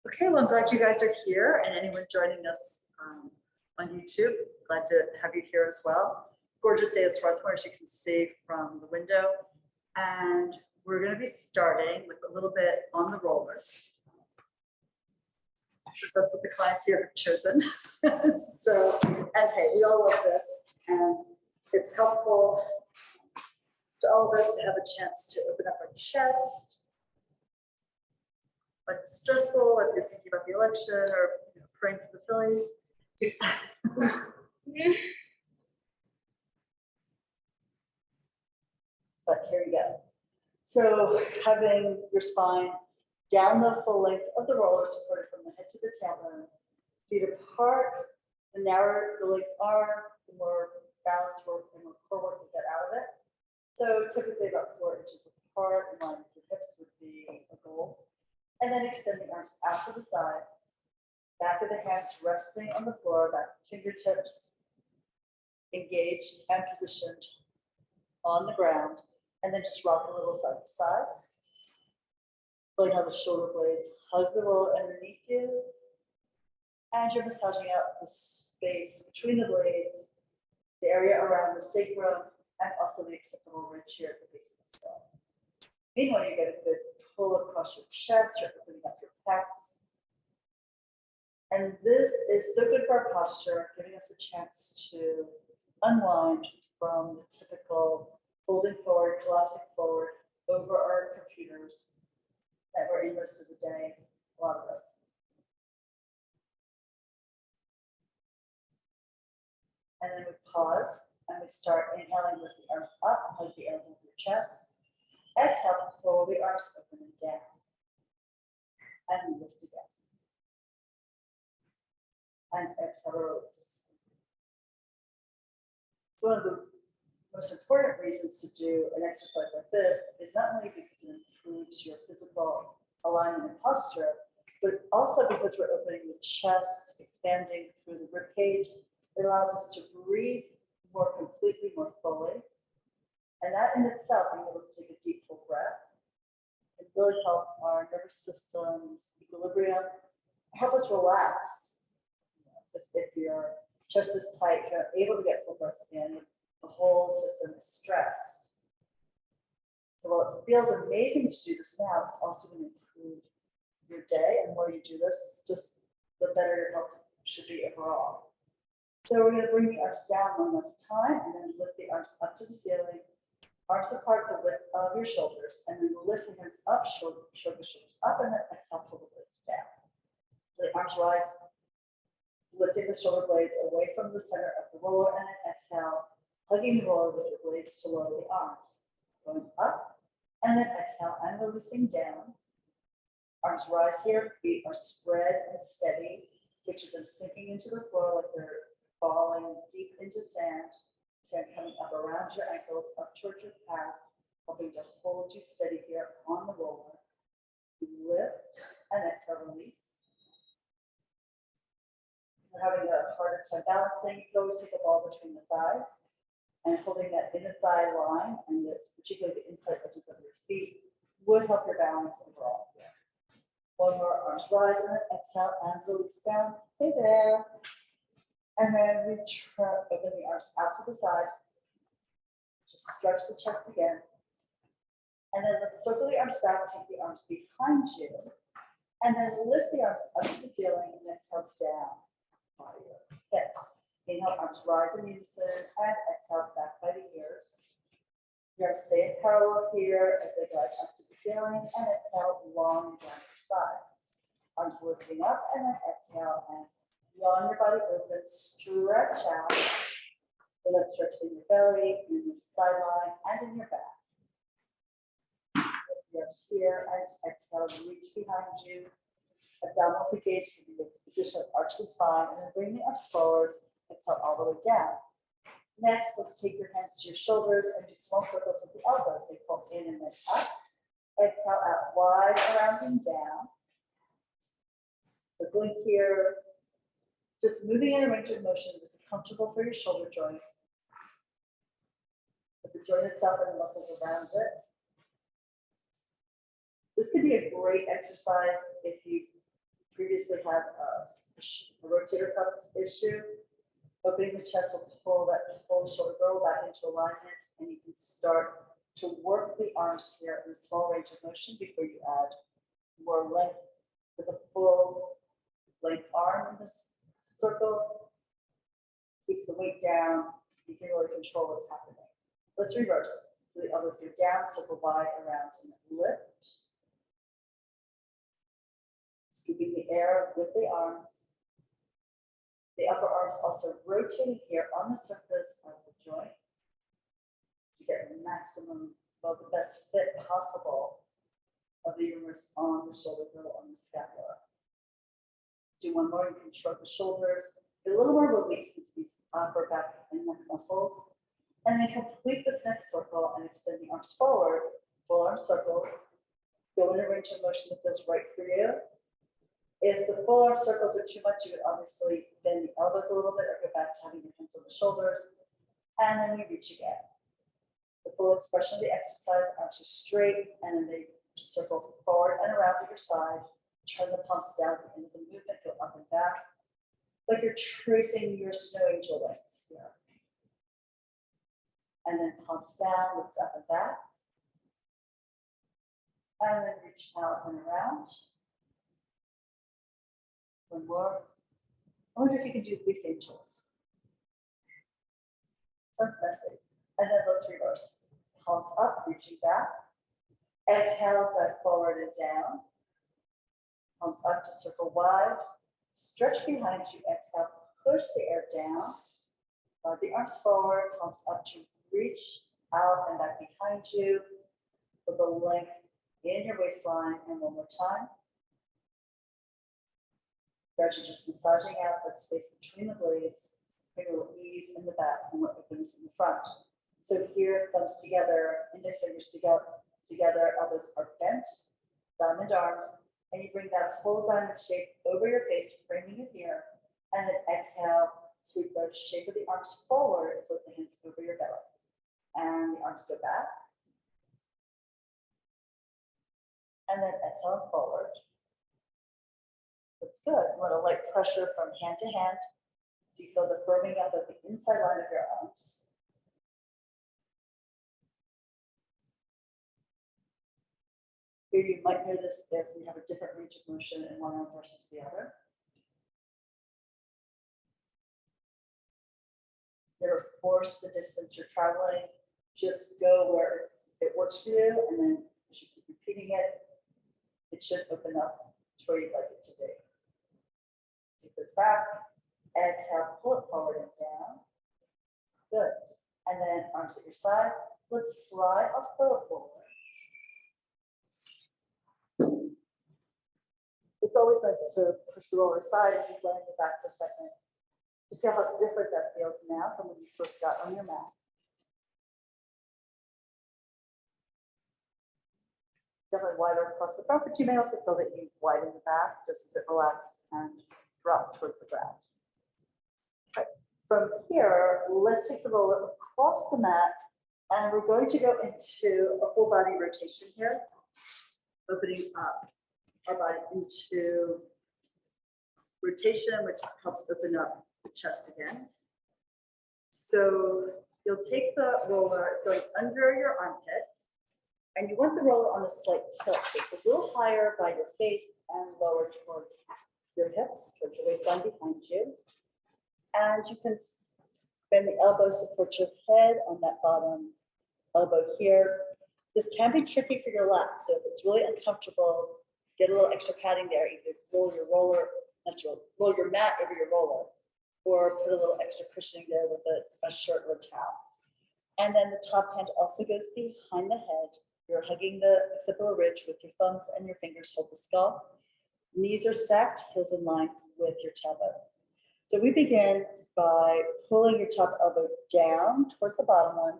Okay, well, I'm glad you guys are here, and anyone joining us on YouTube, glad to have you here as well. Gorgeous day at Swarthmore, as you can see from the window. And we're going to be starting with a little bit on the rollers. Because that's what the clients here have chosen. So, and hey, we all love this, and it's helpful to all of us to have a chance to open up our chest. But it's stressful if you're thinking about the election or praying for the Phillies. But here we go. So having your spine down the full length of the roller, supported from the head to the tailbone, feet apart. The narrower the legs are, the more balance work and more core work you get out of it. So typically about 4 inches apart, in line with your hips would be a goal. And then extend the arms out to the side. Back of the hands resting on the floor, back fingertips engaged and positioned on the ground. And then just rock a little side to side. Feeling how the shoulder blades hug the roller underneath you. And you're massaging out the space between the blades, the area around the sacrum, and also the occipital ridge here at the base of the skull. Meanwhile, you get a good pull across your chest, you're opening up your pecs. And this is so good for our posture, giving us a chance to unwind from the typical folding forward, collapsing forward over our computers that we're in most of the day, a lot of us. And then we pause and we start inhaling with the arms up, hug the elbow of your chest. Exhale, pull the arms open and down. And lift again. And exhale, release. So one of the most important reasons to do an exercise like this is not only because it improves your physical alignment and posture, but also because we're opening the chest, expanding through the rib cage. It allows us to breathe more completely, more fully. And that in itself, being able to take a deep, full breath, can really help our nervous system's equilibrium, help us relax. Because if your chest is tight, you're not able to get full breaths in, the whole system is stressed. So while it feels amazing to do this now, it's also going to improve your day. And the more you do this, just the better your health should be overall. So we're going to bring the arms down one last time, and then lift the arms up to the ceiling. Arms apart the width of your shoulders, and then lift the hands up, shoulder shoulders up, and then exhale, pull the blades down. So the arms rise, lifting the shoulder blades away from the center of the roller, and then exhale, hugging the roller with your blades to lower the arms. Going up, and then exhale, and releasing down. Arms rise here, feet are spread and steady, picture them sinking into the floor like they're falling deep into sand. Sand coming up around your ankles, up towards your calves, helping to hold you steady here on the roller. Lift and exhale, release. If you're having a harder time balancing, you can always take a ball between the thighs and holding that inner thigh line, and particularly the inside edges of your feet, would help your balance overall here. One more, arms rise, and then exhale and release down. Hey there. And then reach, open the arms out to the side. Just stretch the chest again. And then let's circle the arms back, take the arms behind you. And then lift the arms up to the ceiling and exhale down by your hips. Inhale, arms rise in unison, and exhale back by the ears. Your arms stay in parallel here as they glide up to the ceiling, and exhale long down your side. Arms lifting up, and then exhale and yawn your body open, stretch out. So let's stretch in your belly, in the sideline, and in your back. Lift your arms here, and exhale, reach behind you. Abdominals engaged, so you position arch the spine, and then bring the arms forward, exhale all the way down. Next, let's take your hands to your shoulders and do small circles with the elbows. They pull in and then up. Exhale out wide around and down. Circling here. Just moving in a range of motion that's comfortable for your shoulder joints. But the joint itself and the muscles around it. This could be a great exercise if you previously had a rotator cuff issue, opening the chest will pull that whole shoulder girdle back into alignment, and you can start to work the arms here in a small range of motion before you add more length with a full length arm in this circle. Keeps the weight down. You can really control what's happening. Let's reverse. So the elbows go down, circle wide around and lift. Scooping the air with the arms. The upper arms also rotating here on the surface of the joint to get maximum, well, the best fit possible of the humerus on the shoulder girdle on the scapula. Do one more, you can shrug the shoulders, get a little more release into these upper back and neck muscles, and then complete this next circle and extend the arms forward, full arm circles. Go in a range of motion that feels right for you. If the full arm circles are too much, you would obviously bend the elbows a little bit or go back to having your hands on the shoulders, and then we reach again. The full expression of the exercise, arms are straight, and then they circle forward and around to your side. Turn the palms down at the end of the movement, go up and back. It's like you're tracing your snow angel wings here. And then palms down, lift up and back. And then reach out and around. One more. I wonder if you can do leaf angels. Sounds messy. And then let's reverse. Palms up, reaching back. Exhale, dive forward and down. Palms up to circle wide. Stretch behind you. Exhale, push the air down. Slide the arms forward. Palms up to reach out and back behind you. With the length in your waistline. And one more time. Gradually just massaging out that space between the blades. Bring a little ease in the back and more openness in the front. So here, thumbs together, index fingers together, elbows are bent, diamond arms, and you bring that whole diamond shape over your face, framing it here, and then exhale, sweep the shape of the arms forward, flip the hands over your belly, and the arms go back, and then exhale forward. That's good. A little light pressure from hand to hand, so you feel the firming up of the inside line of your arms. Here you might notice if we have a different range of motion in one arm versus the other. Never force the distance you're traveling. Just go where it works for you, and then as you keep repeating it, it should open up to where you'd like it to be. Take this back, exhale, pull it forward and down. Good. And then arms at your side. Let's slide off the forward. It's always nice to push the roller aside and just land it back for a second to feel how different that feels now from when you first got on your mat. Definitely wider across the front, but you may also feel that you widen the back just as it relaxes and drop towards the ground. Okay. From here, let's take the roller across the mat, and we're going to go into a full body rotation here, opening up our body into rotation, which helps open up the chest again. So you'll take the roller, it's going under your armpit, and you want the roller on a slight tilt. So it's a little higher by your face and lower towards your hips, towards your waistline behind you. And you can bend the elbow, support your head on that bottom elbow here. This can be tricky for your lats, so if it's really uncomfortable, get a little extra padding there. Either roll your roll your mat over your roller, or put a little extra cushioning there with a shirt or a towel. And then the top hand also goes behind the head. You're hugging the occipital ridge with your thumbs and your fingers hold the skull. Knees are stacked, heels in line with your tailbone. So we begin by pulling your top elbow down towards the bottom one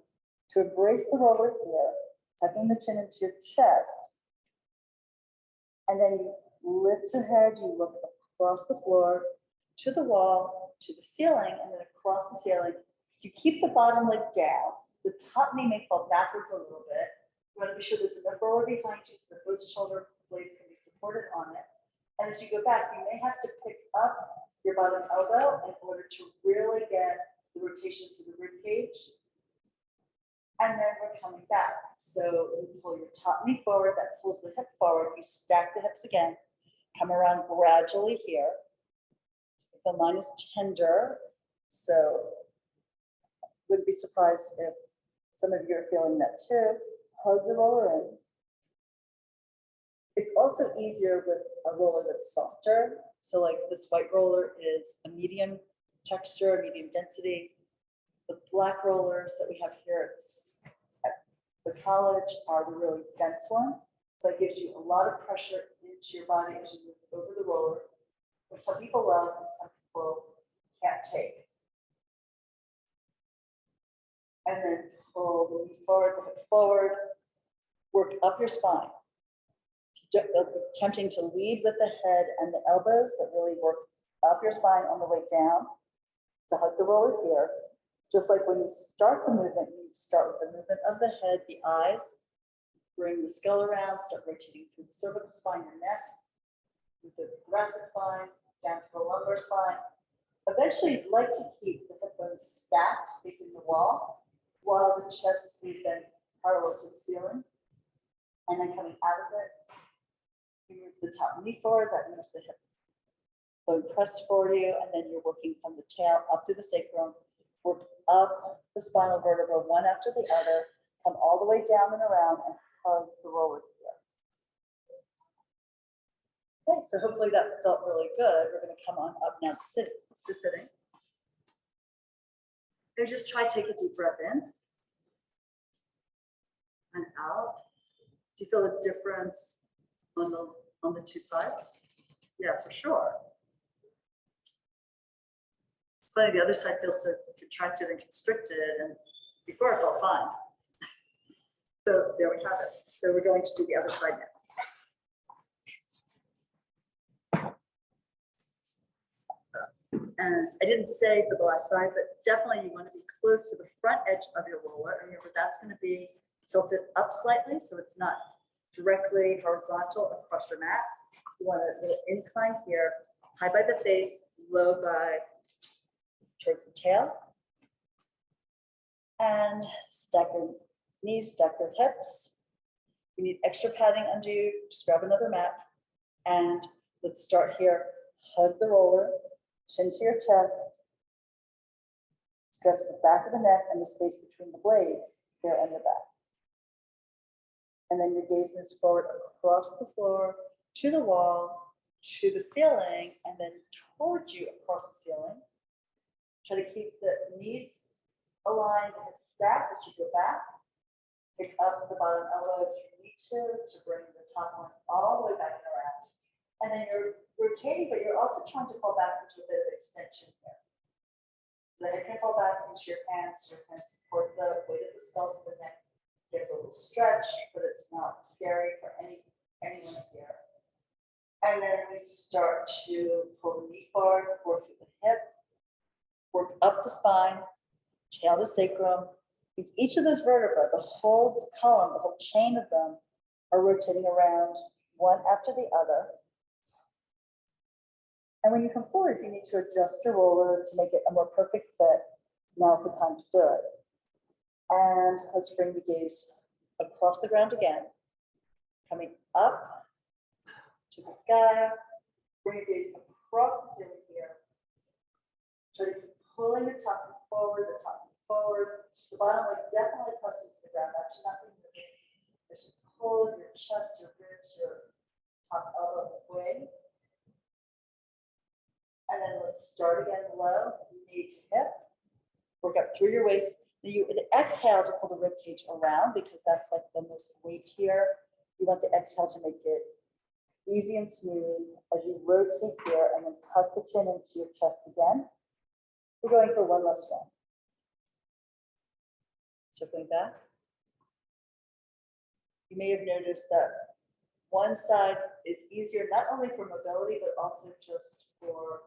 to embrace the roller here, tucking the chin into your chest. And then you lift your head, you look across the floor, to the wall, to the ceiling, and then across the ceiling. So you keep the bottom leg down. The top knee may fall backwards a little bit. You want to be sure there's enough roller behind you so that both shoulder blades can be supported on it. And as you go back, you may have to pick up your bottom elbow in order to really get the rotation through the rib cage. And then we're coming back. So you pull your top knee forward, that pulls the hip forward. You stack the hips again, come around gradually here. The line is tender, so wouldn't be surprised if some of you are feeling that too. Hug the roller in. It's also easier with a roller that's softer. So like this white roller is a medium texture, medium density. The black rollers that we have here at the college are the really dense one. So it gives you a lot of pressure into your body as you move over the roller, which some people love and some people can't take. And then pull the knee forward, the hip forward, work up your spine. Attempting to lead with the head and the elbows, but really work up your spine on the way down to hug the roller here. Just like when you start the movement, you start with the movement of the head, the eyes, bring the skull around, start rotating through the cervical spine, your neck, with the thoracic spine, down to the lumbar spine. Eventually, you'd like to keep the hip bones stacked facing the wall while the chest is then parallel to the ceiling. And then coming out of it, you move the top knee forward, that moves the hip bone pressed forward you, and then you're working from the tail up through the sacrum, work up the spinal vertebra one after the other, come all the way down and around and hug the roller here. Okay, so hopefully that felt really good. We're going to come on up now to sitting. So just try take a deep breath in and out. Do you feel a difference on the two sides? Yeah, for sure. It's funny, the other side feels so contracted and constricted, and before it felt fine. So there we have it. So we're going to do the other side next. And I didn't say for the last side, but definitely you want to be close to the front edge of your roller. Remember, that's going to be tilted up slightly, so it's not directly horizontal across your mat. You want a little incline here, high by the face, low by towards the tail. And stack your knees, stack your hips. You need extra padding under you, just grab another mat. And let's start here. Hug the roller, chin to your chest. Stretch the back of the neck and the space between the blades here and the back. And then your gaze moves forward across the floor, to the wall, to the ceiling, and then towards you across the ceiling. Try to keep the knees aligned and stacked as you go back. Pick up the bottom elbow if you need to bring the top one all the way back and around. And then you're rotating, but you're also trying to fall back into a bit of extension here. The head can fall back into your hands support the weight of the skull so the neck gets a little stretch, but it's not scary for anyone here. And then we start to pull the knee forward, work through the hip, work up the spine, tail to sacrum. With each of those vertebrae, the whole column, the whole chain of them are rotating around one after the other. And when you come forward, if you need to adjust your roller to make it a more perfect fit, now's the time to do it. And let's bring the gaze across the ground again, coming up to the sky. Bring your gaze across the ceiling here. Try to keep pulling the top knee forward, the top knee forward. The bottom leg definitely presses to the ground. That should not be moving. You should pull your chest, your ribs, your top elbow away. And then let's start again low, knee to hip. Work up through your waist. You exhale to pull the rib cage around because that's like the most weight here. You want the exhale to make it easy and smooth as you rotate here and then tuck the chin into your chest again. We're going for one last round. Circling back. You may have noticed that one side is easier, not only for mobility, but also just for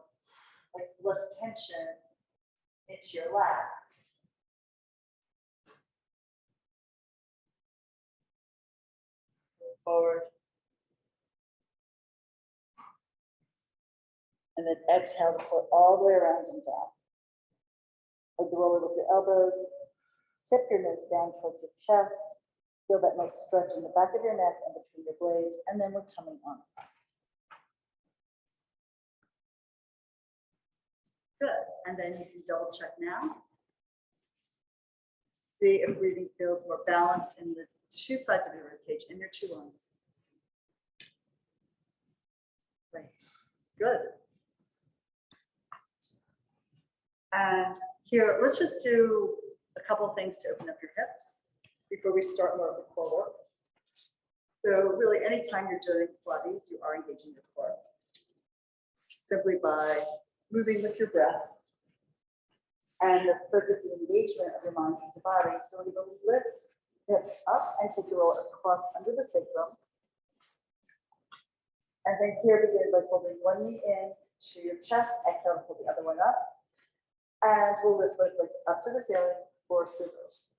like less tension into your lat. Forward. And then exhale to pull all the way around and down. Hold the roller with your elbows. Tip your nose down towards your chest. Feel that nice stretch in the back of your neck and between your blades. And then we're coming on. Good. And then you can double check now. See if breathing feels more balanced in the two sides of your rib cage, in your two lungs. Great. Good. And here, let's just do a couple of things to open up your hips before we start more of the core work. So really, anytime you're doing Pilates, you are engaging your core. Simply by moving with your breath and the focus and engagement of your mind with your body. So we're going to lift hips up and take your roll across under the sacrum. And then here begin by folding one knee in to your chest, exhale, pull the other one up. And we'll lift both legs up to the ceiling for scissors.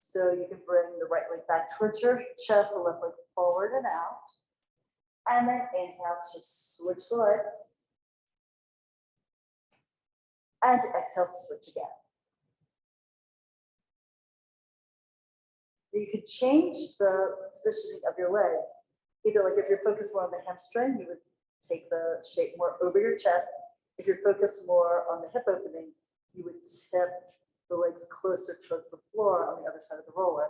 So you can bring the right leg back towards your chest, the left leg forward and out. And then inhale to switch the legs. And exhale, switch again. You could change the positioning of your legs. Either like if you're focused more on the hamstring, you would take the shape more over your chest. If you're focused more on the hip opening, you would tip the legs closer towards the floor on the other side of the roller.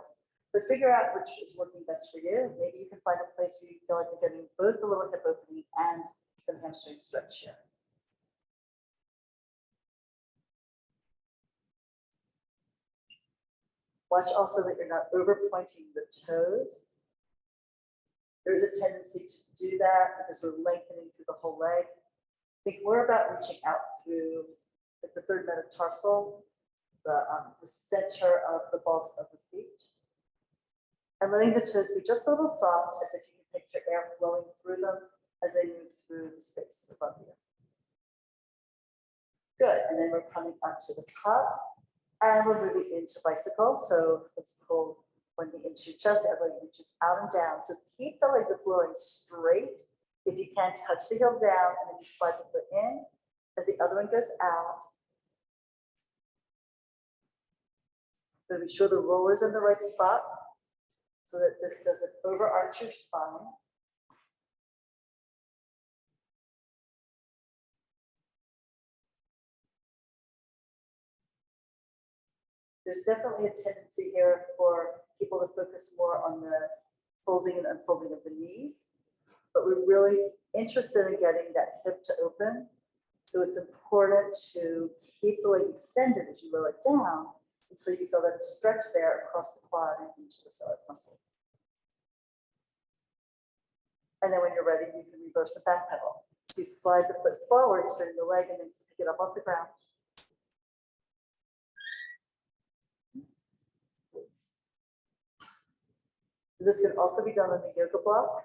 But figure out which is working best for you. Maybe you can find a place where you feel like you're getting both the little hip opening and some hamstring stretch here. Watch also that you're not over pointing the toes. There's a tendency to do that because we're lengthening through the whole leg. Think more about reaching out through like the third metatarsal, the center of the balls of the feet. And letting the toes be just a little soft, as if you can picture air flowing through them as they move through the space above you. Good, and then we're coming up to the top. And we're moving into bicycle. So let's pull one knee into your chest, the other leg reaches out and down. So keep the leg that's lowering straight. If you can, touch the heel down and then you slide the foot in as the other one goes out. But be sure the roller's in the right spot so that this doesn't overarch your spine. There's definitely a tendency here for people to focus more on the folding and unfolding of the knees, but we're really interested in getting that hip to open. So it's important to keep the leg extended as you lower it down until you feel that stretch there across the quad and into the psoas muscle. And then when you're ready, you can reverse the back pedal. So you slide the foot forward, straighten the leg, and then pick it up off the ground. This can also be done on the yoga block,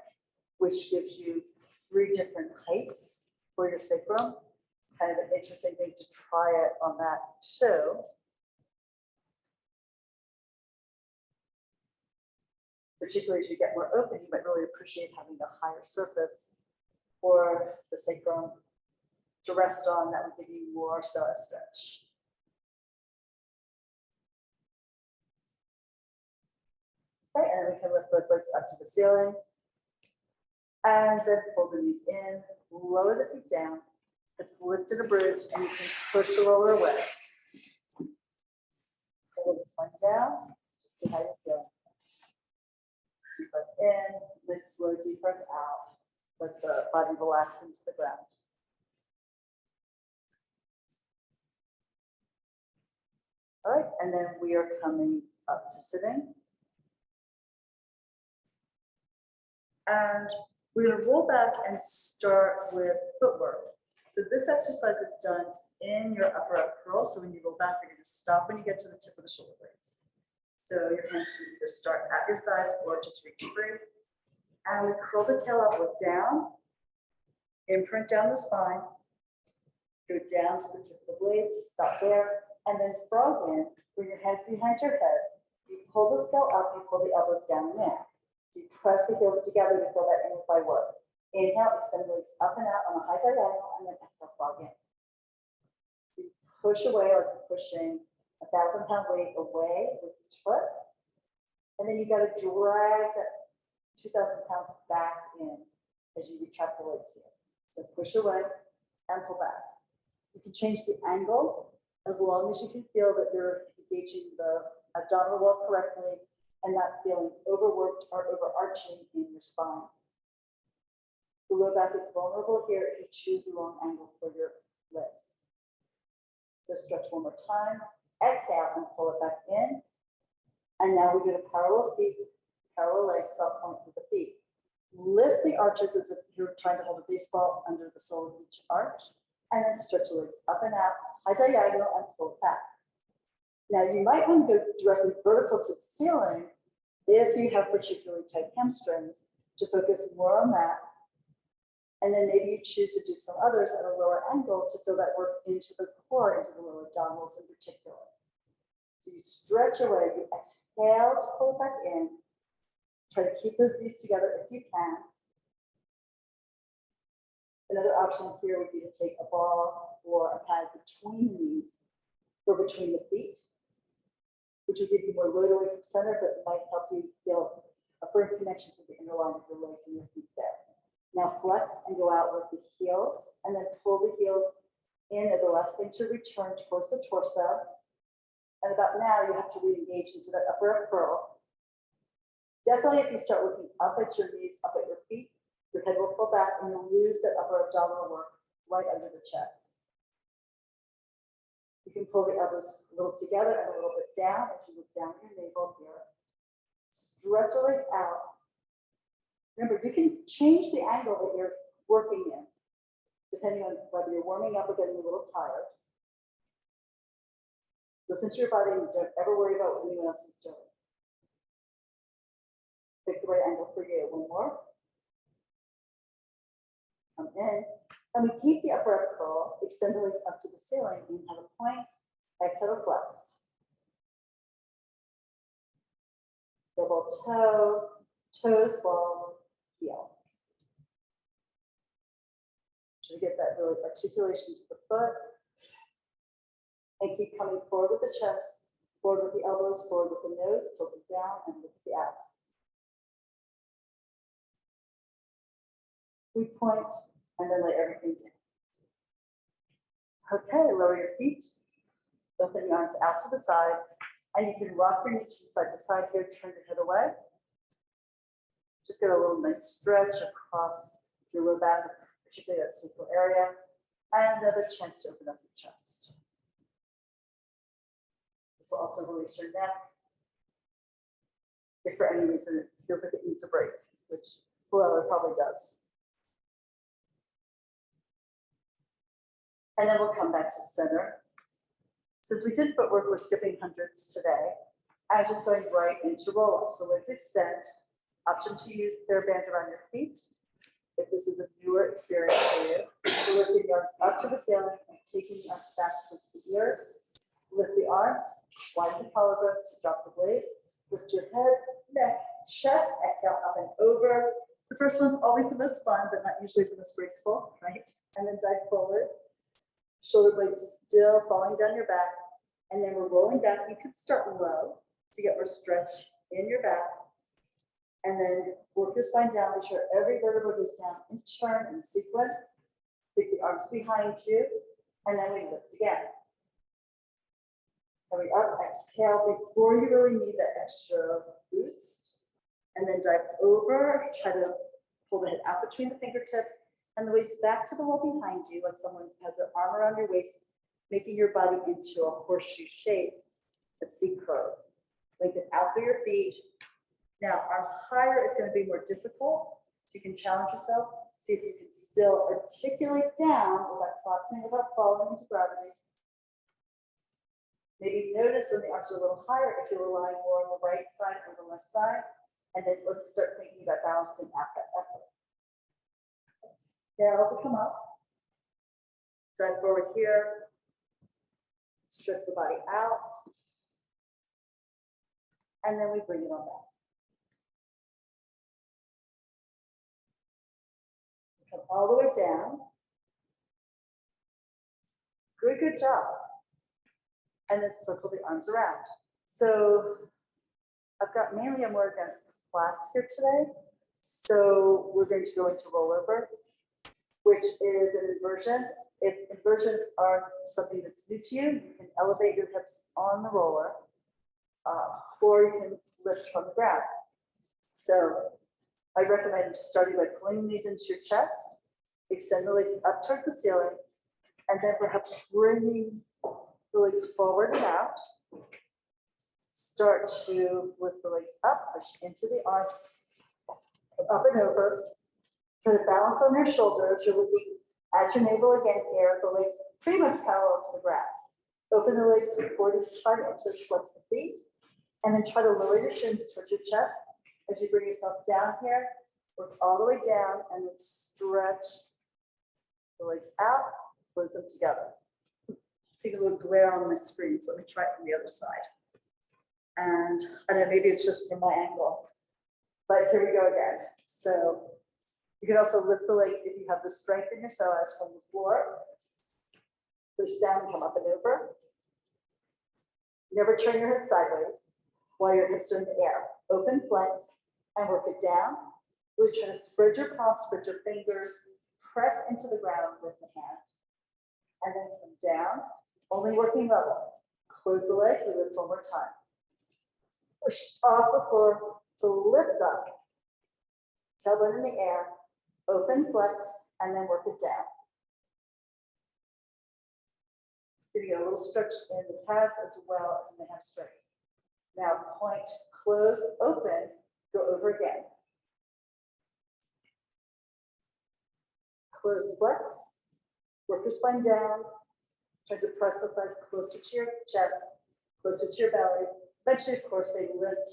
which gives you 3 different heights for your sacrum. It's kind of an interesting thing to try it on that too. Particularly as you get more open, you might really appreciate having a higher surface for the sacrum to rest on. That would give you more psoas stretch. Okay, and then we can lift both legs up to the ceiling. And then pull the knees in, lower the feet down. Hips lift to the bridge, and you can push the roller away. Pull the spine down, just see how you feel. Deep breath in, nice slow deep breath out. Let the body relax into the ground. All right, and then we are coming up to sitting. And we're going to roll back and start with footwork. So this exercise is done in your upper up curl. So when you roll back, you're going to stop when you get to the tip of the shoulder blades. So your hands can either start at your thighs or just reach free. And we curl the tail up, look down, imprint down the spine, go down to the tip of the blades, stop there, and then frog in, bring your hands behind your head. You pull the scale up, you pull the elbows down and in. So you press the heels together to feel that inner thigh work. Inhale, extend the legs up and out on a high diagonal, and then exhale, frog in. So you push away like you're pushing a 1,000-pound weight away with each foot. And then you got to drag that 2,000 pounds back in as you retract the legs here. So push away and pull back. You can change the angle as long as you can feel that you're engaging the abdominal wall correctly and not feeling overworked or overarching in your spine. The low back is vulnerable here if you choose the wrong angle for your legs. So stretch one more time. Exhale and pull it back in. And now we go to parallel feet, parallel legs, soft point with the feet. Lift the arches as if you're trying to hold a baseball under the sole of each arch. And then stretch the legs up and out, high diagonal, and pull back. Now you might want to go directly vertical to the ceiling if you have particularly tight hamstrings, to focus more on that. And then maybe you choose to do some others at a lower angle to feel that work into the core, into the lower abdominals in particular. So you stretch away, you exhale to pull it back in. Try to keep those knees together if you can. Another option here would be to take a ball or a pad between the knees or between the feet, which would give you more load away from center, but might help you feel a firm connection to the inner line of your legs and your feet there. Now flex and go out with the heels, and then pull the heels in at the last thing to return towards the torso. And about now, you have to re-engage into that upper curl. Definitely if you start looking up at your knees, up at your feet, your head will pull back and you'll lose that upper abdominal work right under the chest. You can pull the elbows a little together and a little bit down as you look down your navel here. Stretch the legs out. Remember, you can change the angle that you're working in, depending on whether you're warming up or getting a little tired. Listen to your body and don't ever worry about what anyone else is doing. Pick the right angle for you. One more. Come in. And we keep the upper arm curl, extend the legs up to the ceiling, and have a point, exhale, flex. Double toe, toes ball, heel. Try to get that really articulation to the foot. And keep coming forward with the chest, forward with the elbows, forward with the nose, tilt it down, and lift the abs. We point and then lay everything down. Okay, lower your feet, open the arms out to the side, and you can rock your knees from side to side here, turn your head away. Just get a little nice stretch across your low back, particularly that sacral area, and another chance to open up your chest. This will also release your neck if for any reason it feels like it needs a break, which whoever probably does. And then we'll come back to center. Since we did footwork, we're skipping hundreds today. I'm just going right into roll up. So let's extend. Option to use pair band around your feet. If this is a newer experience for you, so lifting the arms up to the ceiling and taking the arms back to the ears. Lift the arms, widen the collarbones, drop the blades. Lift your head, neck, chest, exhale up and over. The first one's always the most fun, but not usually the most graceful, right? And then dive forward. Shoulder blades still falling down your back. And then we're rolling back. You could start low to get more stretch in your back. And then work your spine down. Make sure every vertebra goes down in turn in sequence. Take the arms behind you. And then we lift again. Hurry up, exhale before you really need that extra boost. And then dive over. Try to pull the head out between the fingertips. And the waist back to the wall behind you, like someone has their arm around your waist, making your body into a horseshoe shape, a C curve. Lengthen out through your feet. Now, arms higher is going to be more difficult. So you can challenge yourself. See if you can still articulate down without collapsing, without falling into gravity. Maybe notice when the arms are a little higher if you're relying more on the right side or the left side. And then let's start thinking about balancing out that effort. Exhale to come up. Dive forward here. Stretch the body out. And then we bring it on back. all the way down. Good, good job. And then circle the arms around. So I've got mainly a more advanced class here today. So we're going to go into rollover, which is an inversion. If inversions are something that's new to you, you can elevate your hips on the roller, or you can lift from the ground. So I recommend starting by pulling these into your chest, extend the legs up towards the ceiling, and then perhaps bringing the legs forward and out. Start to lift the legs up, push into the arms, up and over. Try to balance on your shoulders. You're looking at your navel again here, the legs pretty much parallel to the ground. Open the legs 4 to 5 inches, flex the feet, and then try to lower your shins towards your chest. As you bring yourself down here, work all the way down and then stretch the legs out, close them together. See a little glare on my screen, so let me try it from the other side. And I don't know, maybe it's just from my angle, but here we go again. So you can also lift the legs if you have the strength in your psoas from the floor. Push down and come up and over. Never turn your head sideways while your hips are in the air. Open, flex, and work it down. Really try to spread your palms, spread your fingers, press into the ground with the hand. And then come down, only working level. Close the legs and lift one more time. Push off the floor to lift up. Tailbone in the air, open, flex, and then work it down. Getting a little stretch in the calves as well as in the hamstrings. Now point, close, open, go over again. Close, flex, work your spine down. Try to press the thighs closer to your chest, closer to your belly. Eventually, of course, they lift,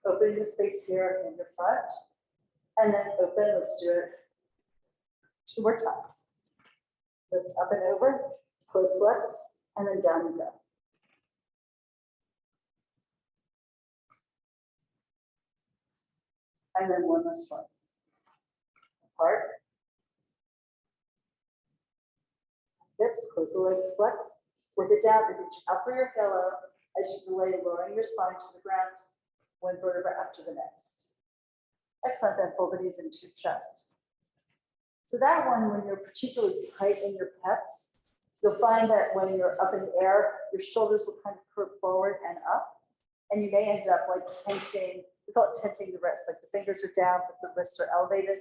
opening the space here in your front. And then open, let's do it 2 more times. Lift up and over, close, flex, and then down you go. And then one last one. Apart. Hips, close the legs, flex. Work it down and reach up for your pillow as you delay lowering your spine to the ground, one vertebra after the next. Excellent, then fold the knees into your chest. So that one, when you're particularly tight in your pecs, you'll find that when you're up in the air, your shoulders will kind of curve forward and up, and you may end up like tenting, we call it tenting the wrists, like the fingers are down, but the wrists are elevated.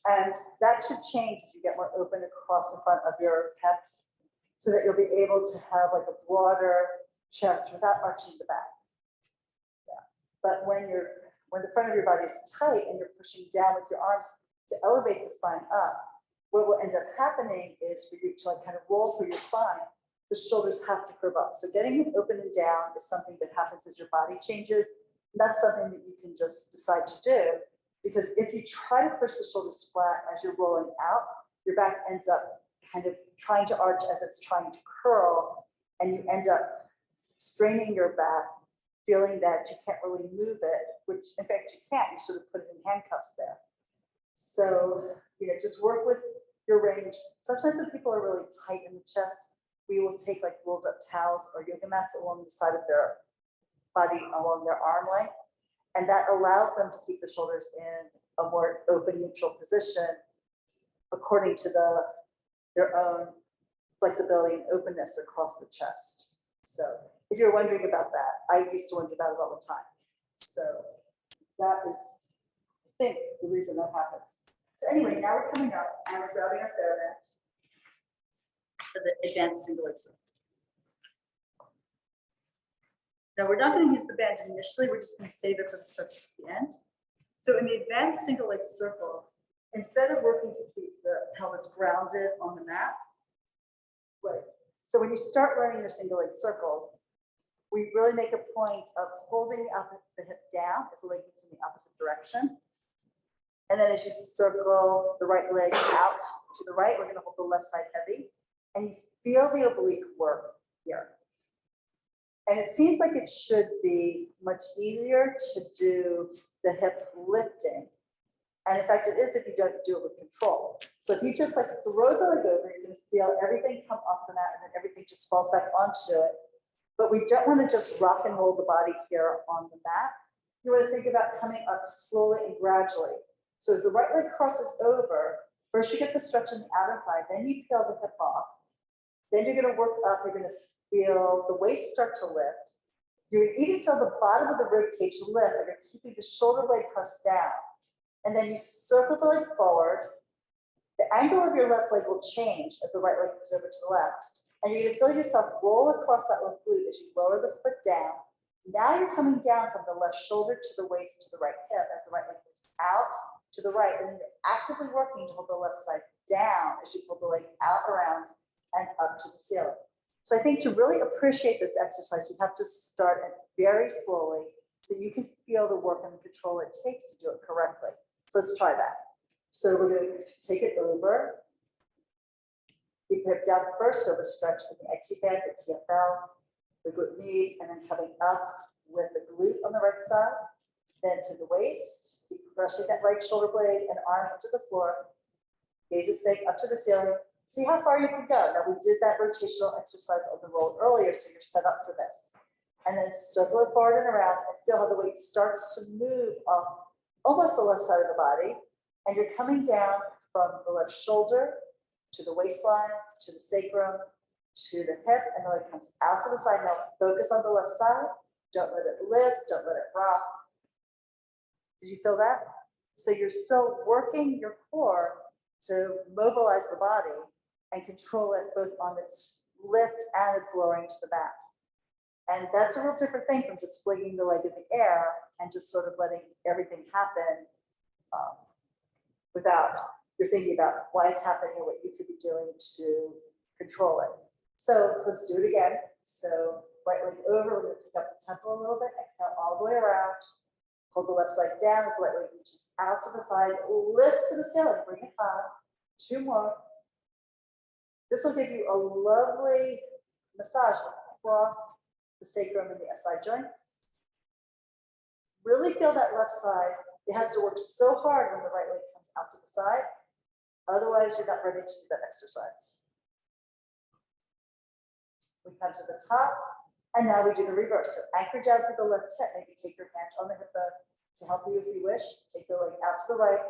And that should change as you get more open across the front of your pecs, so that you'll be able to have like a broader chest without arching the back. Yeah. But when the front of your body is tight and you're pushing down with your arms to elevate the spine up, what will end up happening is for you to like kind of roll through your spine, the shoulders have to curve up. So getting them open and down is something that happens as your body changes. And that's something that you can just decide to do, because if you try to push the shoulders flat as you're rolling out, your back ends up kind of trying to arch as it's trying to curl, and you end up straining your back, feeling that you can't really move it, which in fact you can't, you sort of put it in handcuffs there. So, just work with your range. Sometimes when people are really tight in the chest, we will take like rolled up towels or yoga mats along the side of their body, along their arm length. And that allows them to keep the shoulders in a more open, neutral position according to their own flexibility and openness across the chest. So if you're wondering about that, I used to wonder about it all the time. So that is, I think, the reason that happens. So anyway, now we're coming up and we're grabbing our theraband for the advanced single leg circles. Now we're not going to use the band initially, we're just going to save it for the stretch at the end. So in the advanced single leg circles, instead of working to keep the pelvis grounded on the mat, right? So when you start learning your single leg circles, we really make a point of holding the hip down as the leg moves in the opposite direction. And then as you circle the right leg out to the right, we're going to hold the left side heavy. And you feel the oblique work here. And it seems like it should be much easier to do the hip lifting And in fact, it is if you don't do it with control. So if you just like throw the leg over, you're gonna feel everything come off the mat and then everything just falls back onto it. But we don't wanna just rock and roll the body here on the mat. You wanna think about coming up slowly and gradually. So as the right leg crosses over, first you get the stretch in the outer thigh, then you peel the hip off. Then you're gonna work up, you're gonna feel the waist start to lift. You're gonna even feel the bottom of the rib cage lift, and you're keeping the shoulder blade pressed down. And then you circle the leg forward. The angle of your left leg will change as the right leg moves over to the left. And you're gonna feel yourself roll across that left glute as you lower the foot down. Now you're coming down from the left shoulder to the waist to the right hip as the right leg moves out to the right. And then you're actively working to hold the left side down as you pull the leg out around and up to the ceiling. So I think to really appreciate this exercise, you have to start it very slowly so you can feel the work and the control it takes to do it correctly. So let's try that. So we're going to take it over. Keep the hip down first, feel the stretch in the XC band, the TFL, the glute med, and then coming up with the glute on the right side, then to the waist. Keep brushing that right shoulder blade and arm up to the floor. Gaze is staying up to the ceiling. See how far you can go. Now we did that rotational exercise on the roll earlier, so you're set up for this. And then circle it forward and around and feel how the weight starts to move off almost the left side of the body. And you're coming down from the left shoulder to the waistline, to the sacrum, to the hip, and the leg comes out to the side. Now focus on the left side. Don't let it lift, don't let it rock. Did you feel that? So you're still working your core to mobilize the body and control it both on its lift and its lowering to the back. And that's a real different thing from just flinging the leg in the air and just sort of letting everything happen without you're thinking about why it's happening and what you could be doing to control it. So let's do it again. So right leg over, we're gonna pick up the tempo a little bit, exhale all the way around. Hold the left side down as the right leg reaches out to the side, lifts to the ceiling, bring it up. 2 more. This will give you a lovely massage across the sacrum and the SI joints. Really feel that left side. It has to work so hard when the right leg comes out to the side. Otherwise, you're not ready to do that exercise. We come to the top, and now we do the reverse. So anchor down to the left hip. Maybe take your hand on the hip bone to help you if you wish. Take the leg out to the right.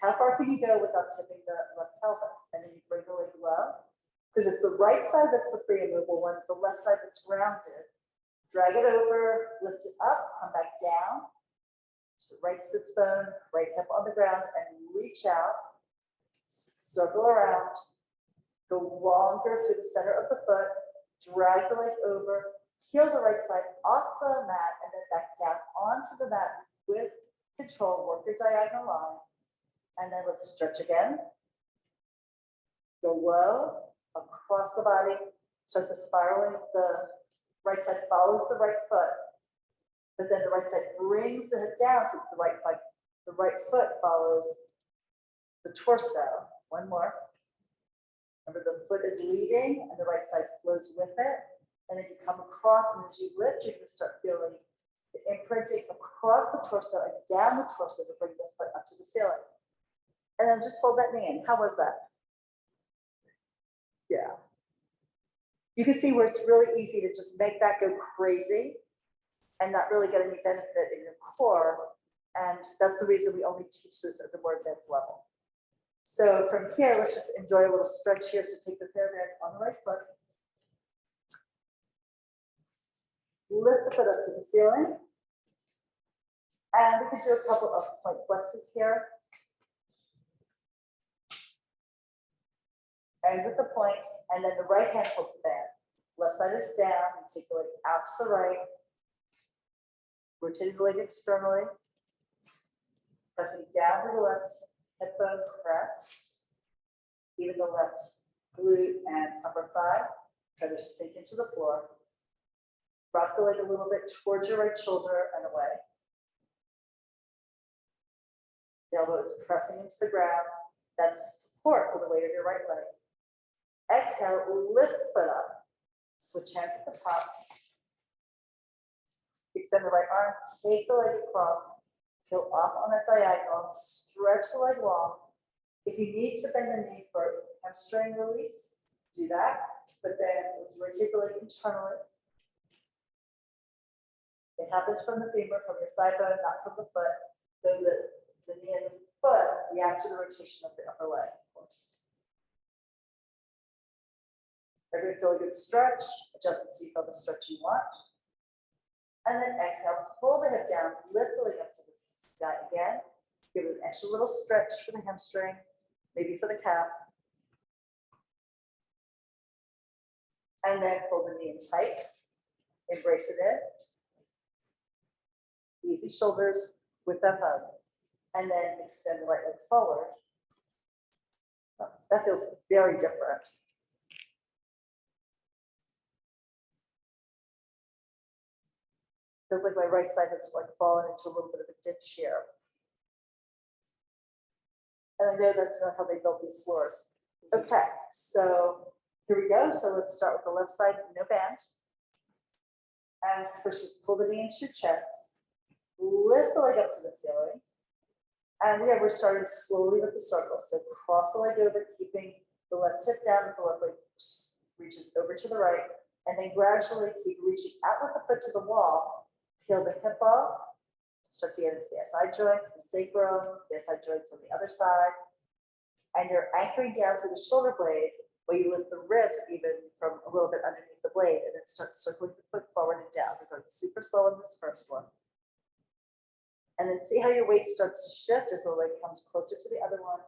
How far can you go without tipping the left pelvis? And then you bring the leg low, because it's the right side that's the free and mobile one, the left side that's grounded. Drag it over, lift it up, come back down to the right sits bone, right hip on the ground, and reach out, circle around, go longer through the center of the foot, drag the leg over, heel the right side off the mat, and then back down onto the mat with control, work your diagonal line. And then let's stretch again. Go low, across the body, start the spiraling. The right side follows the right foot, but then the right side brings the hip down so the right foot follows the torso. One more. Remember, the foot is leading and the right side flows with it. And then you come across, and as you lift, you can start feeling the imprinting across the torso and down the torso to bring the foot up to the ceiling. And then just fold that knee in. How was that? Yeah. You can see where it's really easy to just make that go crazy and not really get any benefit in your core. And that's the reason we only teach this at the more advanced level. So from here, let's just enjoy a little stretch here. So take the theraband on the right foot. Lift the foot up to the ceiling. And we can do a couple of point flexes here. And with the point, and then the right hand holds the band. Left side is down, and take the leg out to the right. Rotating the leg externally. Pressing down to the left hip bone press. Even the left glute and upper thigh. Try to sink into the floor. Rock the leg a little bit towards your right shoulder and away. The elbow is pressing into the ground. That's support for the weight of your right leg. Exhale, lift the foot up. Switch hands at the top. Extend the right arm, take the leg across, Go off on a diagonal, stretch the leg long. If you need to bend the knee for hamstring release, do that, but then reticulate internally. It happens from the femur, from your thigh bone, not from the foot. So the knee and the foot react to the rotation of the upper leg, of course. Everybody feel a good stretch, adjust the seat for the stretch you want. And then exhale, pull the hip down, lift the leg up to the sky again. Give it an extra little stretch for the hamstring, maybe for the calf. And then fold the knee in tight, embrace it in. Easy shoulders with that hug. And then extend the right leg forward. Oh, that feels very different. Feels like my right side has like fallen into a little bit of a ditch here. And I know that's not how they built these floors. Okay, so here we go. So let's start with the left side, no band. And first just pull the knee into your chest. Lift the leg up to the ceiling. And we're starting slowly with the circle. So cross the leg over, keeping the left hip down as the left leg reaches over to the right. And then gradually keep reaching out with the foot to the wall. Peel the hip off. Start to get into the SI joints, the sacrum, the SI joints on the other side. And you're anchoring down through the shoulder blade where you lift the ribs even from a little bit underneath the blade and then start circling the foot forward and down. We're going super slow in this first one. And then see how your weight starts to shift as the leg comes closer to the other one.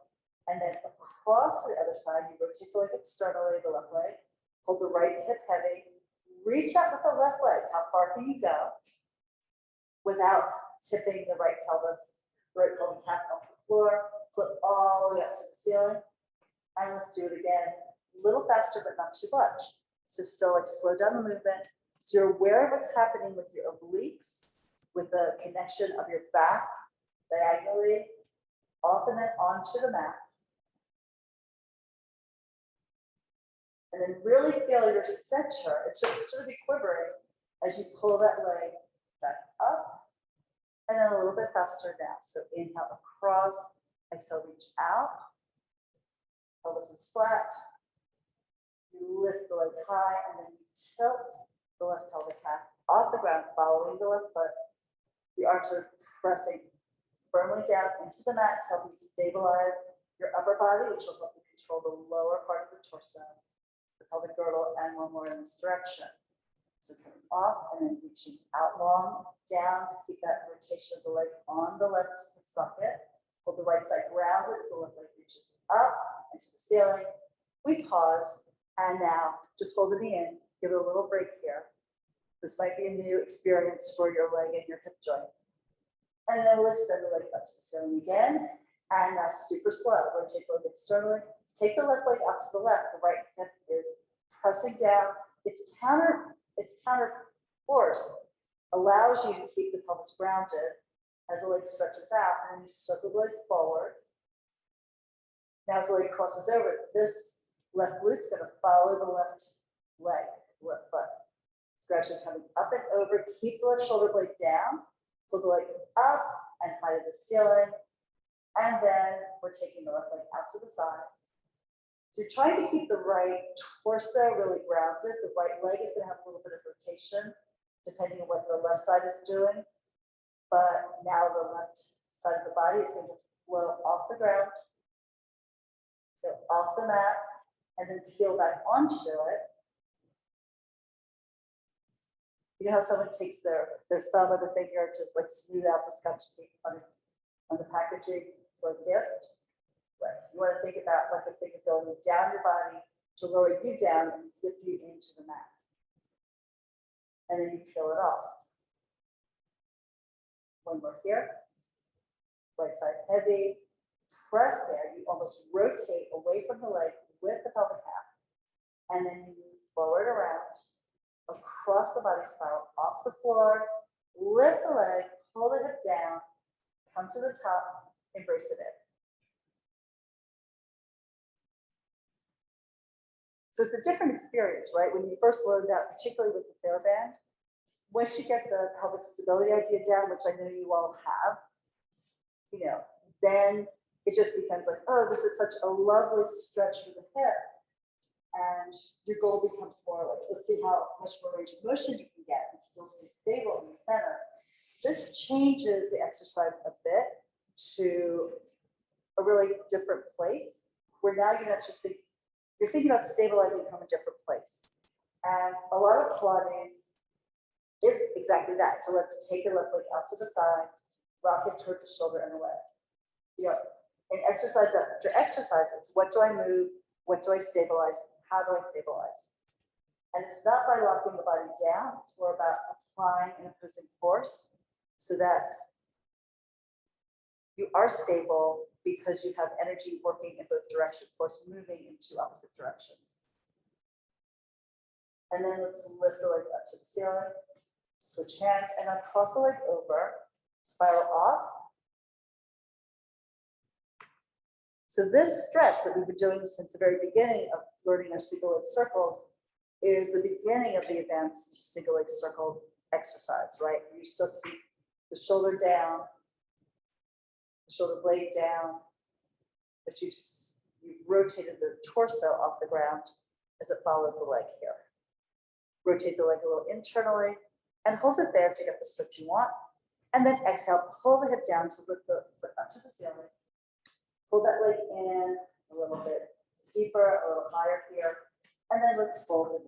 And then across to the other side, you rotate the leg externally, the left leg. Hold the right hip heavy. Reach out with the left leg. How far can you go without tipping the right pelvis, the right pelvic half off the floor? Flip all the way up to the ceiling. And let's do it again. A little faster, but not too much. So still like slow down the movement. So you're aware of what's happening with your obliques, with the connection of your back diagonally off and then onto the mat. And then really feel your center. It should sort of be quivering as you pull that leg back up. And then a little bit faster now. So inhale across, exhale, reach out. Pelvis is flat. You lift the leg high and then you tilt the left pelvic half off the ground, following the left foot. The arms are pressing firmly down into the mat to help you stabilize your upper body, which will help you control the lower part of the torso, the pelvic girdle, and one more in this direction. So coming off and then reaching out long, down to keep that rotation of the leg on the left socket. Hold the right side grounded as the left leg reaches up into the ceiling. We pause, and now just fold the knee in, give it a little break here. This might be a new experience for your leg and your hip joint. And then we'll extend the leg up to the ceiling again. And now super slow. Rotate the leg externally. Take the left leg out to the left. The right hip is pressing down. Its counter force allows you to keep the pelvis grounded as the leg stretches out. And then you circle the leg forward. Now as the leg crosses over, this left glute's going to follow the left leg, left foot. Gradually coming up and over, keep the left shoulder blade down, pull the leg up and high to the ceiling, and then we're taking the left leg out to the side. So you're trying to keep the right torso really grounded. The right leg is going to have a little bit of rotation, depending on what the left side is doing. But now the left side of the body is going to flow off the ground, go off the mat, and then peel back onto it. You know how someone takes their thumb or the finger to like smooth out the scotch tape on the packaging for a gift? Right. You want to think about like the finger going down your body to lower you down and zip you into the mat. And then you peel it off. One more here. Right side heavy. Press there. You almost rotate away from the leg with the pelvic half. And then you move forward around. Across the body spiral, off the floor, lift the leg, pull the hip down, come to the top, embrace it in. So it's a different experience, right? When you first learned that, particularly with the TheraBand, once you get the pelvic stability idea down, which I know you all have, then it just becomes like, oh, this is such a lovely stretch for the hip. And your goal becomes more like, let's see how much more range of motion you can get and still stay stable in the center. This changes the exercise a bit to a really different place where now you're not just thinking, you're thinking about stabilizing from a different place. And a lot of Pilates is exactly that. So let's take your left leg out to the side, rock it towards the shoulder and away. In exercise after exercise, it's what do I move? What do I stabilize? How do I stabilize? And it's not by locking the body down, it's more about applying an opposing force so that you are stable because you have energy working in both directions, force moving in two opposite directions. And then let's lift the leg up to the ceiling, switch hands, and then cross the leg over, spiral off. So this stretch that we've been doing since the very beginning of learning our single leg circles is the beginning of the advanced single leg circle exercise, right? You still keep the shoulder down, the shoulder blade down, but you've rotated the torso off the ground as it follows the leg here. Rotate the leg a little internally and hold it there to get the stretch you want. And then exhale, pull the hip down to lift the foot up to the ceiling. Pull that leg in a little bit deeper, a little higher here. And then let's fold it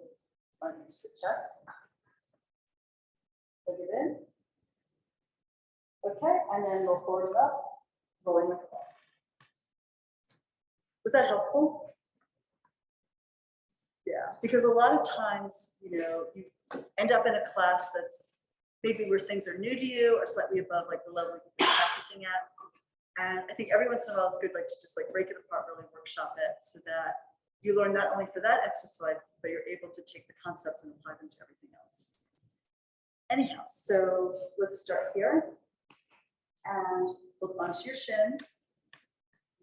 on into the chest. Plug it in. Okay, and then we'll fold it up, rolling like a ball. Was that helpful? Yeah, because a lot of times, you end up in a class that's maybe where things are new to you or slightly above like the level you're practicing at. And I think every once in a while it's good to just break it apart, really workshop it so that you learn not only for that exercise, but you're able to take the concepts and apply them to everything else. Anyhow, so let's start here and hold onto your shins.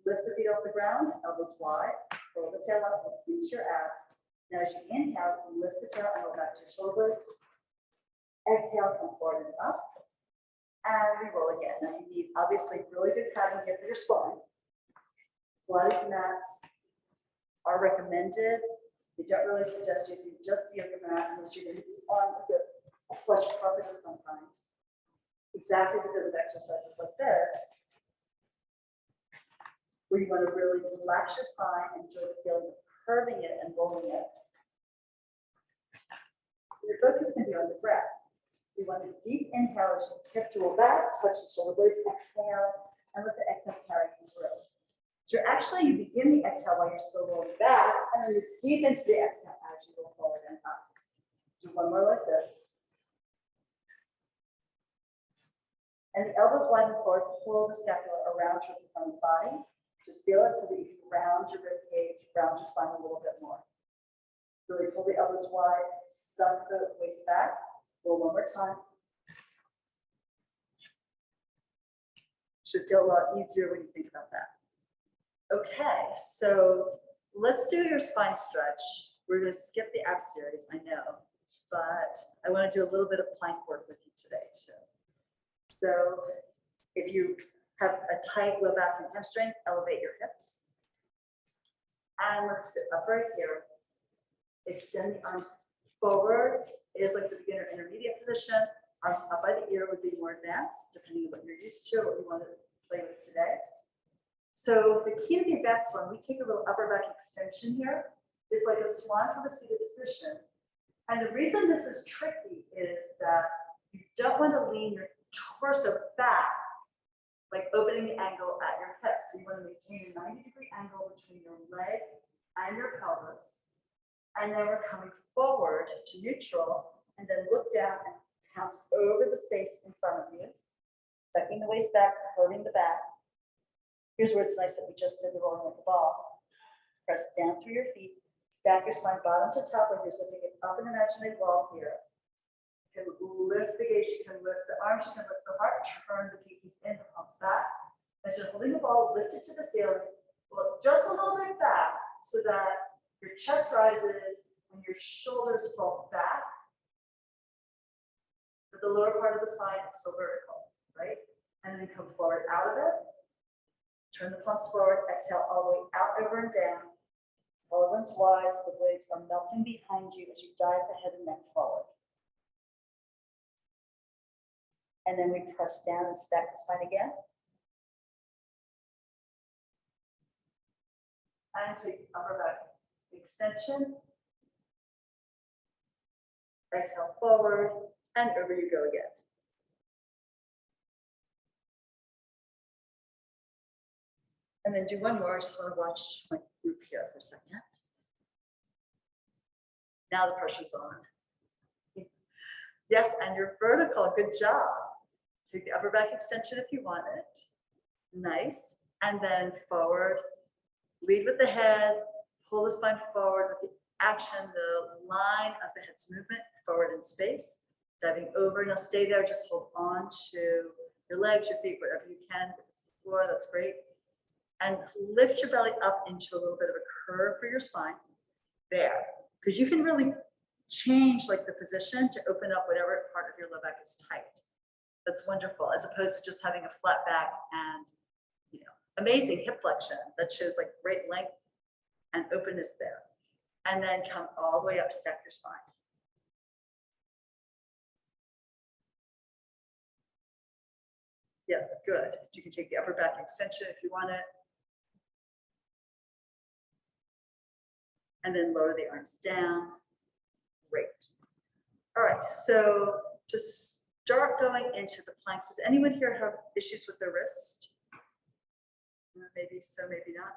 Lift the feet off the ground, elbows wide, roll the tail up, reach your abs. Now as you inhale, lift the tail and go back to your shoulders. Exhale, come forward and up. And we roll again. Now you need obviously really good padding here for your spine. Pilates mats are recommended. They don't really suggest using just the yoga mat unless you're going to be on a flush carpet of some kind. Exactly because of exercises like this, where you want to really relax your spine and enjoy the feeling of curving it and rolling it. So your focus can be on the breath. So you want a deep inhale as you tip to a back, touch the shoulder blades, exhale, and let the exhale carry you through. So you begin the exhale while you're still rolling back, and then you deep into the exhale as you roll forward and up. Do one more like this. And the elbows widen forward, pull the scapula around towards the front of the body. Just feel it so that you can round your rib cage, round your spine a little bit more. Really pull the elbows wide, suck the waist back. Roll one more time. Should feel a lot easier when you think about that. Okay, so let's do your spine stretch. We're going to skip the ab series, I know, but I want to do a little bit of plank work with you today too. So if you have a tight low back and hamstrings, elevate your hips. And let's sit up right here. Extend the arms forward. It is like the beginner intermediate position. Arms up by the ear would be more advanced, depending on what you're used to, what you want to play with today. So the key to the advanced one, we take a little upper back extension here. It's like a swan from a seated position. And the reason this is tricky is that you don't want to lean your torso back, like opening the angle at your hips. So you want to maintain a 90-degree angle between your leg and your pelvis. And then we're coming forward to neutral and then look down and pounce over the space in front of you, sucking the waist back, curving the back. Here's where it's nice that we just did the rolling like a ball. Press down through your feet, stack your spine bottom to top like you're zipping it up an imaginary wall here. You can lift the gaze, you can lift the arms, you can lift the heart, turn the pinkies in, the palms back. As you're holding the ball, lift it to the ceiling, look just a little bit back so that your chest rises and your shoulders fall back. But the lower part of the spine is still vertical, right? And then come forward out of it. Turn the palms forward, exhale all the way out, over and down. Collarbones wide, so the blades are melting behind you as you dive the head and neck forward. And then we press down and stack the spine again. And take upper back extension. Exhale forward, and over you go again. And then do one more. I just want to watch my group here for a second. Now the pressure's on. Yes, and you're vertical. Good job. Take the upper back extension if you want it. Nice. And then forward. Lead with the head. Pull the spine forward with the action, the line of the head's movement forward in space. Diving over. Now stay there. Just hold on to your legs, your feet, whatever you can. If it's the floor, that's great. And lift your belly up into a little bit of a curve for your spine. There. Because you can really change like the position to open up whatever part of your low back is tight. That's wonderful, as opposed to just having a flat back and, you know, amazing hip flexion that shows like great length and openness there. And then come all the way up, stack your spine. Yes, good. You can take the upper back extension if you want it. And then lower the arms down. Great. All right, so to start going into the planks, does anyone here have issues with their wrist? Maybe so, maybe not.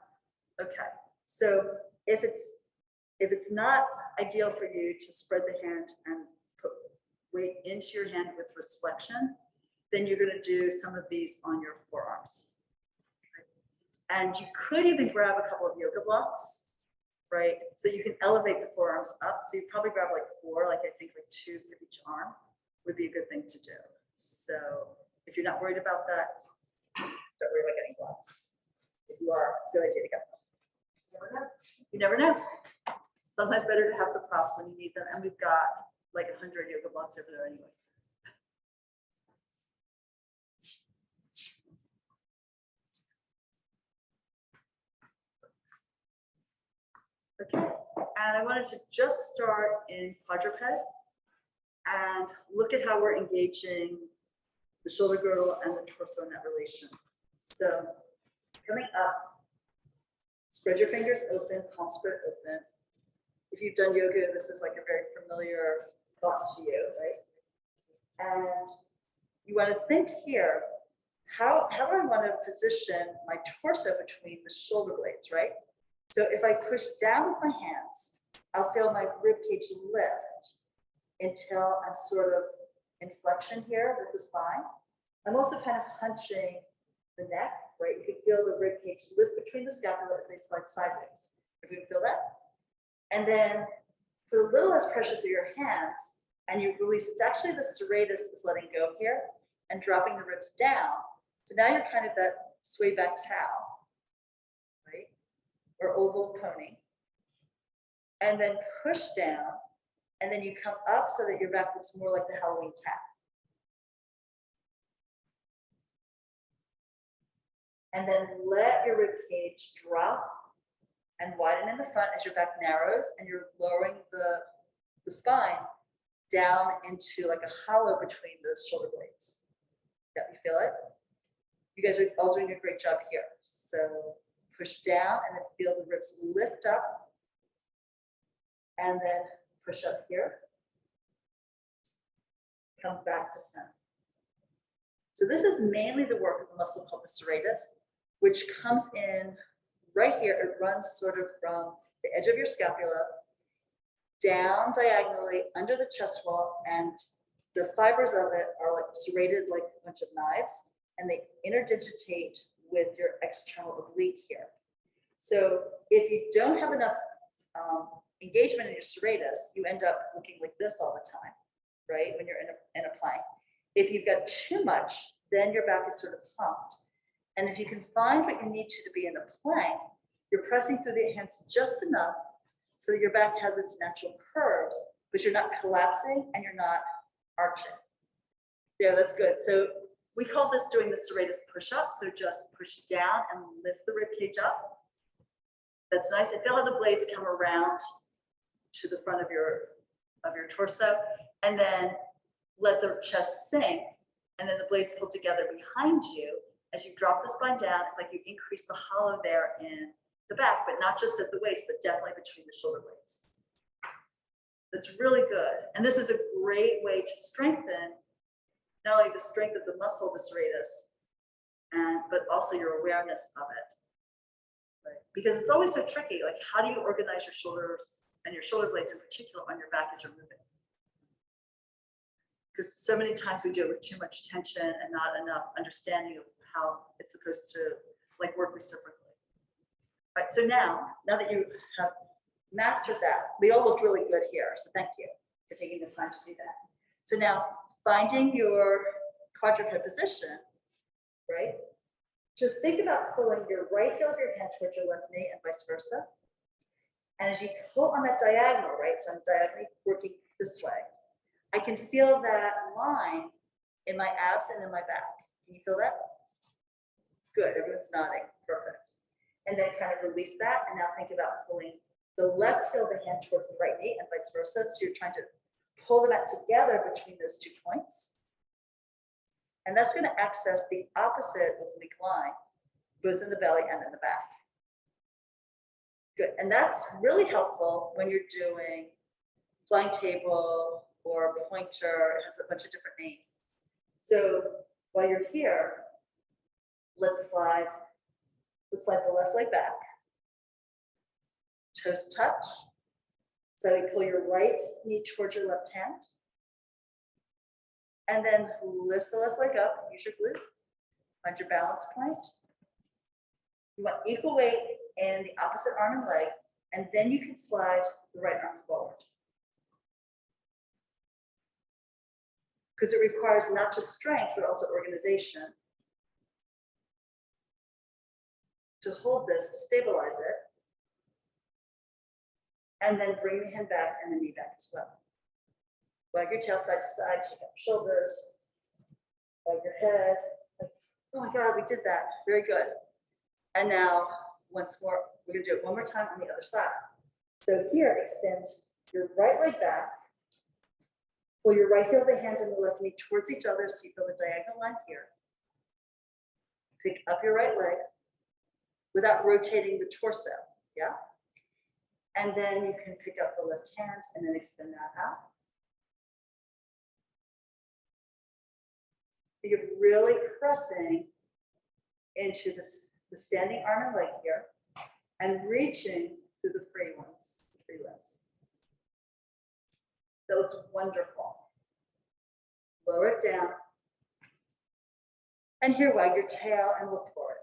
Okay, so if it's not ideal for you to spread the hand and put weight into your hand with wrist flexion, then you're going to do some of these on your forearms. And you could even grab a couple of yoga blocks, right? So you can elevate the forearms up. So you probably grab like 4, like I think like 2 for each arm would be a good thing to do. So if you're not worried about that, don't worry about getting blocks. If you are, good idea to get them. You never know. You never know. Sometimes better to have the props when you need them. And we've got like 100 yoga blocks over there anyway. Okay, and I wanted to just start in quadruped and look at how we're engaging the shoulder girdle and the torso in that relation. So coming up, spread your fingers open, palms spread open. If you've done yoga, this is like a very familiar thought to you, right? And you want to think here, how do I want to position my torso between the shoulder blades, right? So if I push down with my hands, I'll feel my rib cage lift until I'm sort of in flexion here with the spine. I'm also kind of hunching the neck, right? You can feel the rib cage lift between the scapula as they slide sideways. If you can feel that. And then put a little less pressure through your hands and you release. It's actually the serratus is letting go here and dropping the ribs down. So now you're kind of that sway back cow, right? Or oval pony, and then push down, and then you come up so that your back looks more like the Halloween cat. And then let your rib cage drop and widen in the front as your back narrows, and you're lowering the spine down into like a hollow between the shoulder blades. Yeah, you feel it? You guys are all doing a great job here. So push down and then feel the ribs lift up and then push up here. Come back to center. So this is mainly the work of the muscle called the serratus, which comes in right here. It runs sort of from the edge of your scapula down diagonally under the chest wall, and the fibers of it are like serrated like a bunch of knives, and they interdigitate with your external oblique here. So if you don't have enough engagement in your serratus, you end up looking like this all the time, right? When you're in a plank. If you've got too much, then your back is sort of humped. And if you can find what you need to be in a plank, you're pressing through the hands just enough so that your back has its natural curves, but you're not collapsing and you're not arching. There, that's good. So We call this doing the serratus push-up. So just push down and lift the rib cage up. That's nice. And feel how the blades come around to the front of your torso, and then let the chest sink, and then the blades pull together behind you. As you drop the spine down, it's like you increase the hollow there in the back, but not just at the waist, but definitely between the shoulder blades. That's really good. And this is a great way to strengthen not only the strength of the muscle, the serratus, but also your awareness of it. Right? Because it's always so tricky. Like, how do you organize your shoulders and your shoulder blades in particular on your back as you're moving? Because so many times we do it with too much tension and not enough understanding of how it's supposed to like work reciprocally. All right, so now that you have mastered that, we all looked really good here, so thank you for taking the time to do that. So now, finding your quadruped position, right? Just think about pulling your right heel of your hand towards your left knee and vice versa. And as you pull on that diagonal, right, so I'm diagonally working this way, I can feel that line in my abs and in my back. Can you feel that? Good, everyone's nodding, perfect. And then kind of release that, and now think about pulling the left heel of the hand towards the right knee and vice versa. So you're trying to pull them out together between those 2 points. And that's gonna access the opposite oblique line, both in the belly and in the back. Good, and that's really helpful when you're doing flying table or pointer. It has a bunch of different names. So while you're here, let's slide the left leg back. Toes touch. So you pull your right knee towards your left hand. And then lift the left leg up, use your glute, find your balance point. You want equal weight in the opposite arm and leg, and then you can slide the right arm forward. Because it requires not just strength, but also organization to hold this, to stabilize it, and then bring the hand back and the knee back as well. Wag your tail side to side, shake up your shoulders, wag your head. Like, oh my God, we did that. Very good. And now, once more, we're gonna do it one more time on the other side. So here, extend your right leg back, pull your right heel of the hands and the left knee towards each other so you feel the diagonal line here. Pick up your right leg without rotating the torso, yeah? And then you can pick up the left hand and then extend that out. You're really pressing into the standing arm and leg here and reaching through the free ones, the free legs. That looks wonderful. Lower it down. And here, wag your tail and look for it.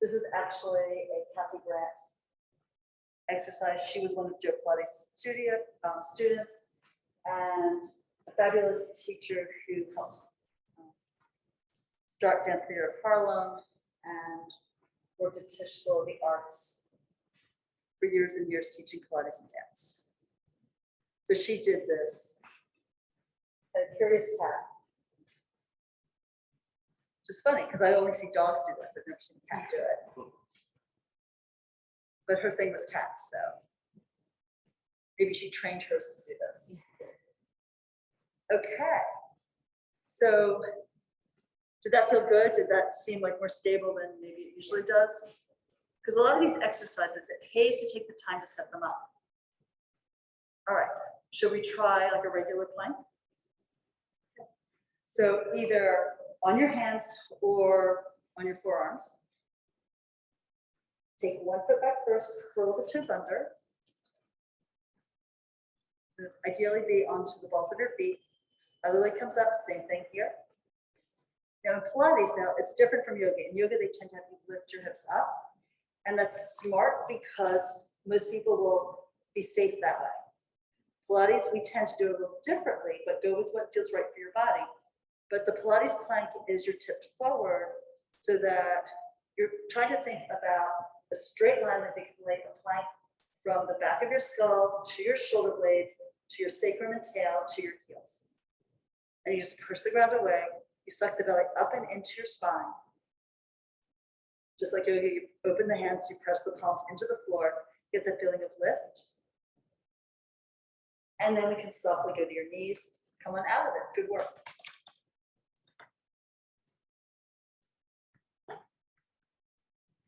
This is actually a Cathy Raymond exercise. She was one of Joe Pilates' students and a fabulous teacher who helped start Dance Theater of Harlem and worked at Tisch School of the Arts for years and years teaching Pilates and dance. So she did this. A curious cat. Which is funny because I only see dogs do this. I've never seen a cat do it. But her thing was cats, so maybe she trained hers to do this. Okay. So did that feel good? Did that seem like more stable than maybe it usually does? Because a lot of these exercises, it pays to take the time to set them up. All right, should we try like a regular plank? So either on your hands or on your forearms. Take one foot back first, curl the toes under. Ideally be onto the balls of your feet. Other leg comes up, same thing here. Now in Pilates, now it's different from yoga. In yoga, they tend to have you lift your hips up. And that's smart because most people will be safe that way. Pilates, we tend to do it a little differently, but go with what feels right for your body. But the Pilates plank is you're tipped forward so that you're trying to think about a straight line that you can lay a plank from the back of your skull to your shoulder blades, to your sacrum and tail, to your heels. And you just push the ground away. You suck the belly up and into your spine. Just like yoga, you open the hands, you press the palms into the floor, get the feeling of lift. And then we can softly go to your knees. Come on out of it. Good work.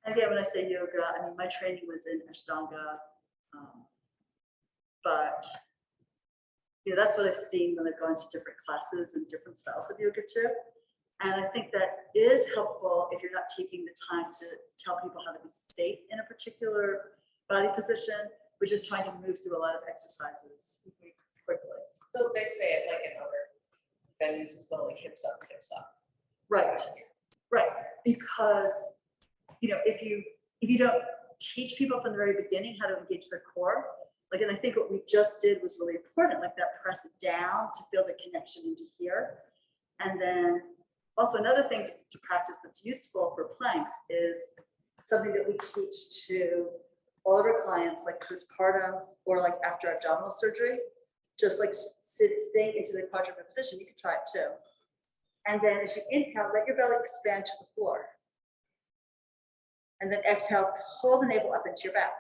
Again, when I say yoga, I mean, my training was in Ashtanga, but you know, that's what I've seen when I've gone to different classes and different styles of yoga too. And I think that is helpful if you're not taking the time to tell people how to be safe in a particular body position, which is trying to move through a lot of exercises quickly. So they say it like in other venues as well, like hips up, hips up. Right, right. Because, you know, if you don't teach people from the very beginning how to engage their core, like, and I think what we just did was really important, like that press down to feel the connection into here. And then also another thing to practice that's useful for planks is something that we teach to all of our clients, like postpartum or like after abdominal surgery, just like staying into the quadruped position. You can try it too. And then as you inhale, let your belly expand to the floor. And then exhale, pull the navel up into your back.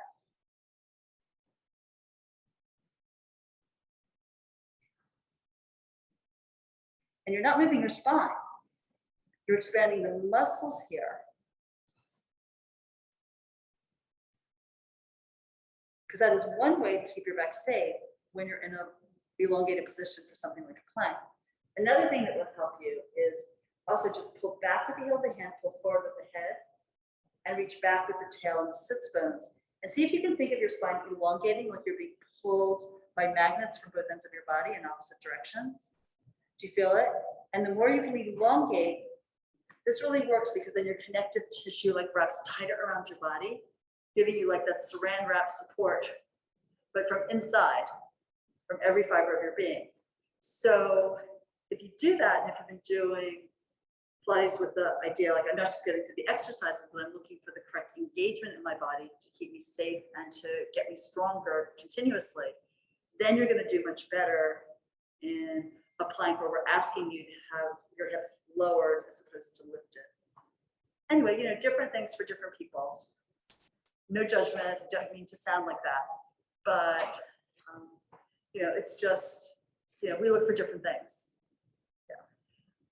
And you're not moving your spine. You're expanding the muscles here. Because that is one way to keep your back safe when you're in a elongated position for something like a plank. Another thing that will help you is also just pull back with the heel of the hand, pull forward with the head, and reach back with the tail and the sits bones. And see if you can think of your spine elongating like you're being pulled by magnets from both ends of your body in opposite directions. Do you feel it? And the more you can elongate, this really works because then your connective tissue like wraps tighter around your body, giving you like that saran wrap support, but from inside, from every fiber of your being. So if you do that, and if you've been doing Pilates with the idea, like I'm not just getting to the exercises, but I'm looking for the correct engagement in my body to keep me safe and to get me stronger continuously, then you're going to do much better in a plank where we're asking you to have your hips lowered as opposed to lifted. Anyway, you know, different things for different people. No judgment, don't mean to sound like that, but you know, it's just, you know, we look for different things. Yeah.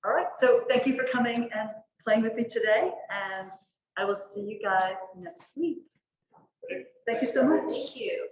All right, so thank you for coming and playing with me today, and I will see you guys next week. Thank you so much. Thank you.